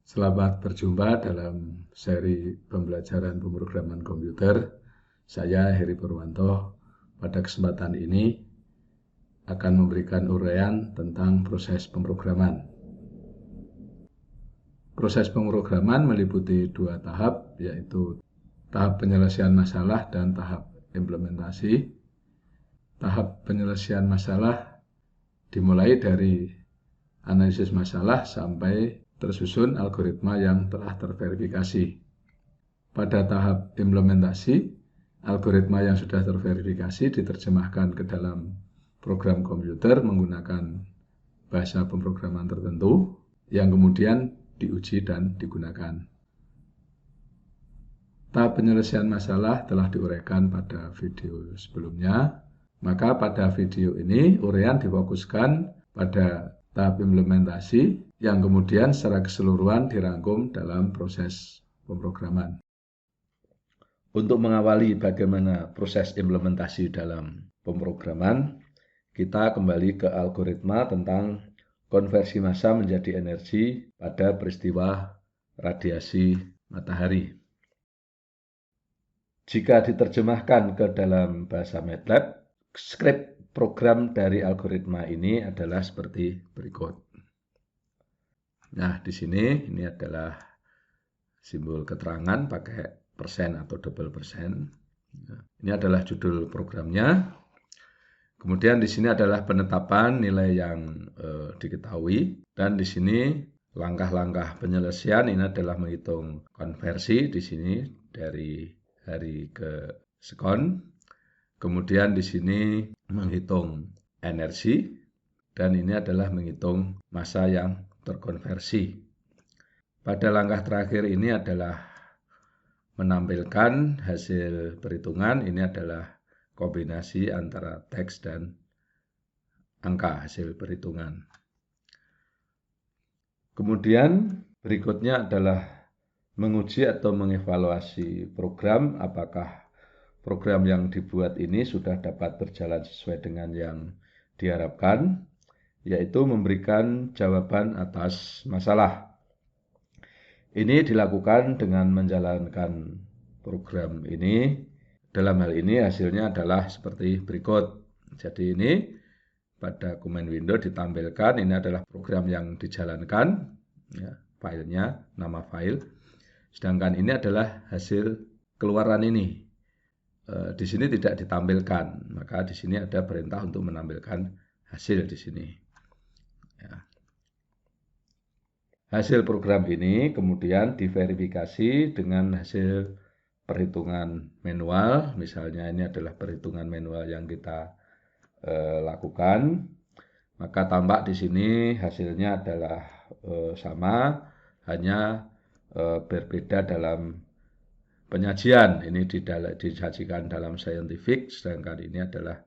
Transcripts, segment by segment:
Selamat berjumpa dalam seri pembelajaran pemrograman komputer. Saya Heri Purwanto. Pada kesempatan ini akan memberikan uraian tentang proses pemrograman. Proses pemrograman meliputi dua tahap, yaitu tahap penyelesaian masalah dan tahap implementasi. Tahap penyelesaian masalah dimulai dari analisis masalah sampai tersusun algoritma yang telah terverifikasi. Pada tahap implementasi, algoritma yang sudah terverifikasi diterjemahkan ke dalam program komputer menggunakan bahasa pemrograman tertentu yang kemudian diuji dan digunakan. Tahap penyelesaian masalah telah diuraikan pada video sebelumnya, maka pada video ini uraian difokuskan pada tahap implementasi yang kemudian secara keseluruhan dirangkum dalam proses pemrograman. Untuk mengawali bagaimana proses implementasi dalam pemrograman, kita kembali ke algoritma tentang konversi massa menjadi energi pada peristiwa radiasi matahari. Jika diterjemahkan ke dalam bahasa MATLAB, skrip program dari algoritma ini adalah seperti berikut. Nah, di sini ini adalah simbol keterangan pakai persen atau double persen. Ini adalah judul programnya. Kemudian di sini adalah penetapan nilai yang diketahui, dan di sini langkah-langkah penyelesaian ini adalah menghitung konversi di sini dari hari ke sekon. Kemudian di sini menghitung energi, dan ini adalah menghitung massa yang terkonversi. Pada langkah terakhir ini adalah menampilkan hasil perhitungan. Ini adalah kombinasi antara teks dan angka hasil perhitungan. Kemudian berikutnya adalah menguji atau mengevaluasi program, apakah program yang dibuat ini sudah dapat berjalan sesuai dengan yang diharapkan, yaitu memberikan jawaban atas masalah. Ini dilakukan dengan menjalankan program ini. Dalam hal ini hasilnya adalah seperti berikut. Jadi ini pada command window ditampilkan, ini adalah program yang dijalankan, ya, filenya, nama file. Sedangkan ini adalah hasil keluaran ini. Di sini tidak ditampilkan, maka di sini ada perintah untuk menampilkan hasil di sini. Ya. Hasil program ini kemudian diverifikasi dengan hasil perhitungan manual. Misalnya ini adalah perhitungan manual yang kita lakukan. Maka tampak di sini hasilnya adalah sama, hanya berbeda dalam penyajian. Ini disajikan dalam scientific, sedangkan ini adalah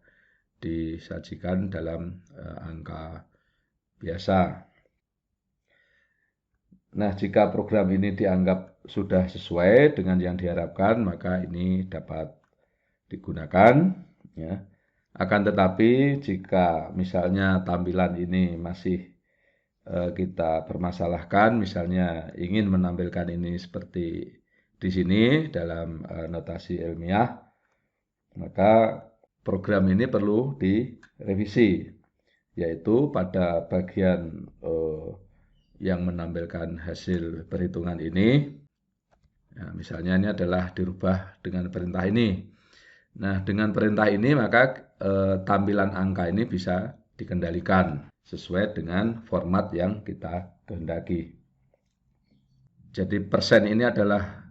disajikan dalam angka biasa. Nah, jika program ini dianggap sudah sesuai dengan yang diharapkan, maka ini dapat digunakan. Ya. Akan tetapi jika misalnya tampilan ini masih kita permasalahkan, misalnya ingin menampilkan ini seperti di sini dalam notasi ilmiah, maka program ini perlu direvisi, yaitu pada bagian yang menampilkan hasil perhitungan ini. Nah, misalnya ini adalah dirubah dengan perintah ini. Nah, dengan perintah ini maka tampilan angka ini bisa dikendalikan sesuai dengan format yang kita kehendaki. Jadi persen ini adalah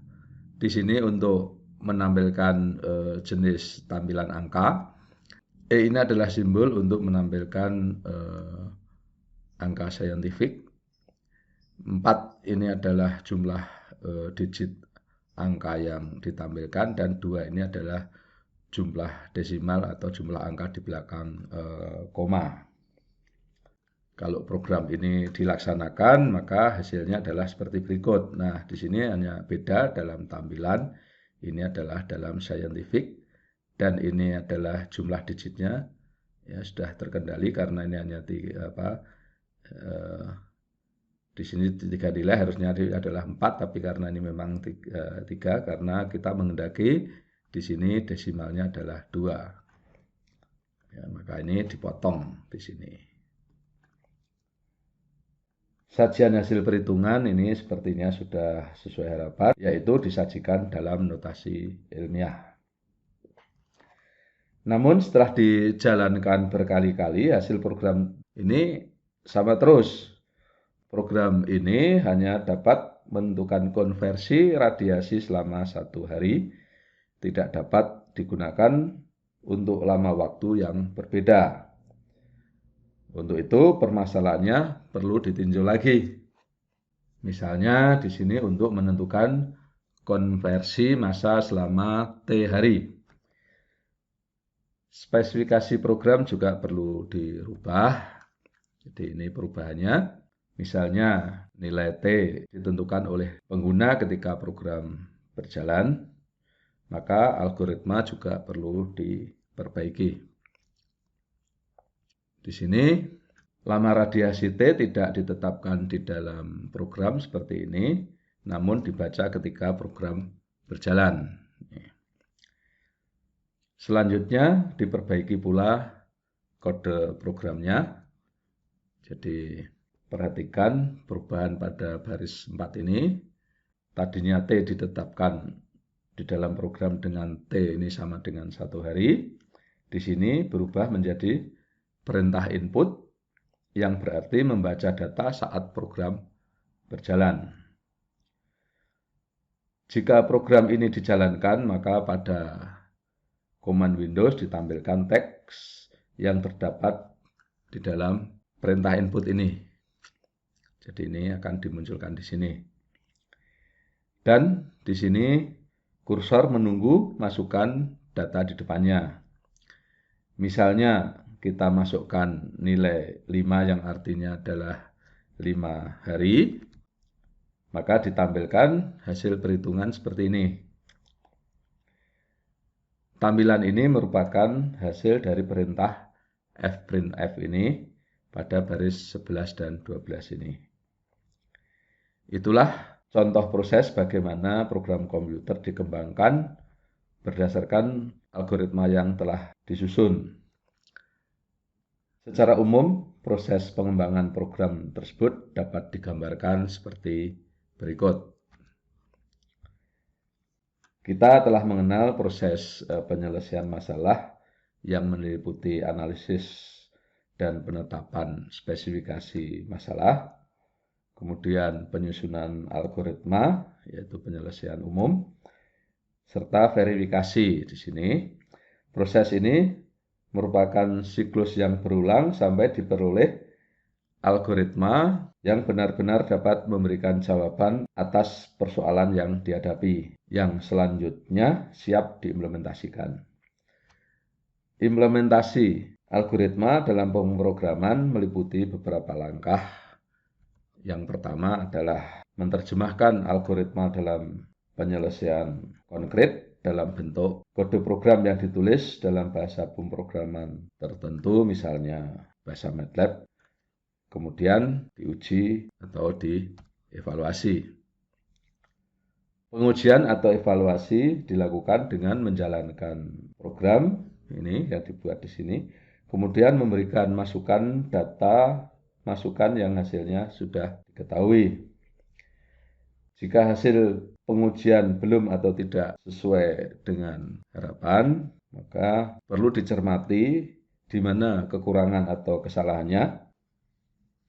di sini untuk menampilkan jenis tampilan angka. Ini adalah simbol untuk menampilkan angka saintifik. 4 ini adalah jumlah digit angka yang ditampilkan, dan 2 ini adalah jumlah desimal atau jumlah angka di belakang koma. Kalau program ini dilaksanakan, maka hasilnya adalah seperti berikut. Nah, di sini hanya beda dalam tampilan. Ini adalah dalam scientific, dan ini adalah jumlah digitnya. Ya, sudah terkendali karena ini hanya Di sini 3 nilai harusnya adalah 4, tapi karena ini memang 3 karena kita menghendaki di sini desimalnya adalah 2. Ya, maka ini dipotong di sini. Sajian hasil perhitungan ini sepertinya sudah sesuai harapan, yaitu disajikan dalam notasi ilmiah. Namun setelah dijalankan berkali-kali, hasil program ini sama terus. Program ini hanya dapat menentukan konversi radiasi selama 1 hari, tidak dapat digunakan untuk lama waktu yang berbeda. Untuk itu permasalahannya perlu ditinjau lagi. Misalnya di sini untuk menentukan konversi massa selama T hari. Spesifikasi program juga perlu dirubah. Jadi ini perubahannya. Misalnya nilai T ditentukan oleh pengguna ketika program berjalan, maka algoritma juga perlu diperbaiki. Di sini lama radiasi T tidak ditetapkan di dalam program seperti ini, namun dibaca ketika program berjalan. Selanjutnya diperbaiki pula kode programnya. Jadi perhatikan perubahan pada baris 4 ini. Tadinya T ditetapkan di dalam program dengan T ini sama dengan 1 hari. Di sini berubah menjadi perintah input yang berarti membaca data saat program berjalan. Jika program ini dijalankan, maka pada command Windows ditampilkan teks yang terdapat di dalam perintah input ini. Jadi ini akan dimunculkan di sini. Dan di sini kursor menunggu masukan data di depannya. Misalnya kita masukkan nilai 5 yang artinya adalah 5 hari, maka ditampilkan hasil perhitungan seperti ini. Tampilan ini merupakan hasil dari perintah fprintf ini pada baris 11 dan 12 ini. Itulah contoh proses bagaimana program komputer dikembangkan berdasarkan algoritma yang telah disusun. Secara umum, proses pengembangan program tersebut dapat digambarkan seperti berikut. Kita telah mengenal proses penyelesaian masalah yang meliputi analisis dan penetapan spesifikasi masalah, kemudian penyusunan algoritma, yaitu penyelesaian umum, serta verifikasi di sini. Proses ini merupakan siklus yang berulang sampai diperoleh algoritma yang benar-benar dapat memberikan jawaban atas persoalan yang dihadapi, yang selanjutnya siap diimplementasikan. Implementasi algoritma dalam pemrograman meliputi beberapa langkah. Yang pertama adalah menerjemahkan algoritma dalam penyelesaian konkret dalam bentuk kode program yang ditulis dalam bahasa pemrograman tertentu, misalnya bahasa MATLAB, kemudian diuji atau dievaluasi. Pengujian atau evaluasi dilakukan dengan menjalankan program ini yang dibuat di sini, kemudian memberikan masukan yang hasilnya sudah diketahui. Jika hasil pengujian belum atau tidak sesuai dengan harapan, maka perlu dicermati di mana kekurangan atau kesalahannya.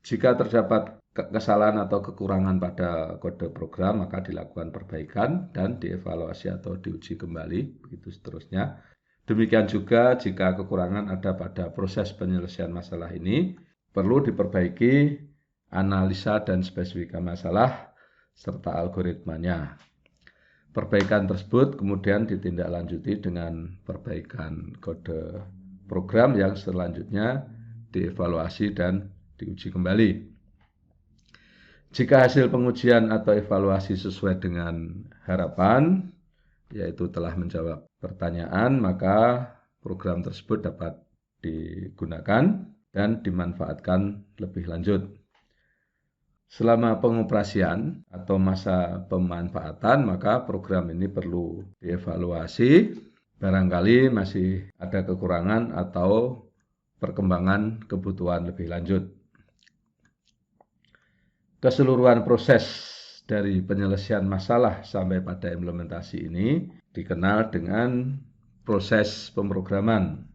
Jika terdapat kesalahan atau kekurangan pada kode program, maka dilakukan perbaikan dan dievaluasi atau diuji kembali, begitu seterusnya. Demikian juga jika kekurangan ada pada proses penyelesaian masalah ini, perlu diperbaiki analisa dan spesifikasi masalah serta algoritmanya. Perbaikan tersebut kemudian ditindaklanjuti dengan perbaikan kode program yang selanjutnya dievaluasi dan diuji kembali. Jika hasil pengujian atau evaluasi sesuai dengan harapan, yaitu telah menjawab pertanyaan, maka program tersebut dapat digunakan dan dimanfaatkan lebih lanjut. Selama pengoperasian atau masa pemanfaatan, maka program ini perlu dievaluasi. Barangkali masih ada kekurangan atau perkembangan kebutuhan lebih lanjut. Keseluruhan proses dari penyelesaian masalah sampai pada implementasi ini dikenal dengan proses pemrograman.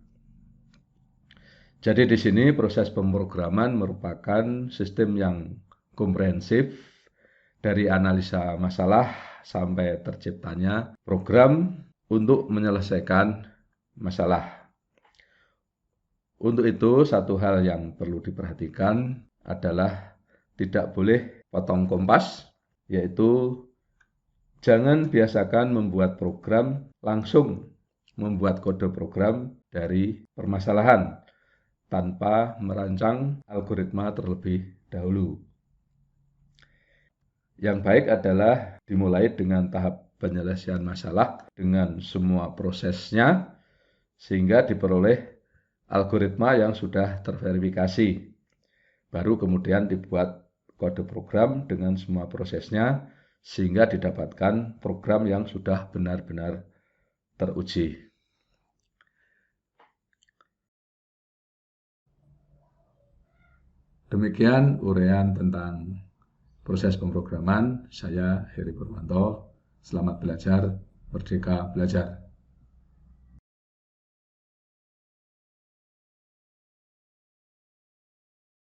Jadi di sini proses pemrograman merupakan sistem yang komprehensif dari analisa masalah sampai terciptanya program untuk menyelesaikan masalah. Untuk itu, satu hal yang perlu diperhatikan adalah tidak boleh potong kompas, yaitu jangan biasakan membuat program langsung membuat kode program dari permasalahan tanpa merancang algoritma terlebih dahulu. Yang baik adalah dimulai dengan tahap penyelesaian masalah dengan semua prosesnya sehingga diperoleh algoritma yang sudah terverifikasi. Baru kemudian dibuat kode program dengan semua prosesnya sehingga didapatkan program yang sudah benar-benar teruji. Demikian uraian tentang proses pemrograman. Saya Heri Purwanto. Selamat belajar, merdeka belajar.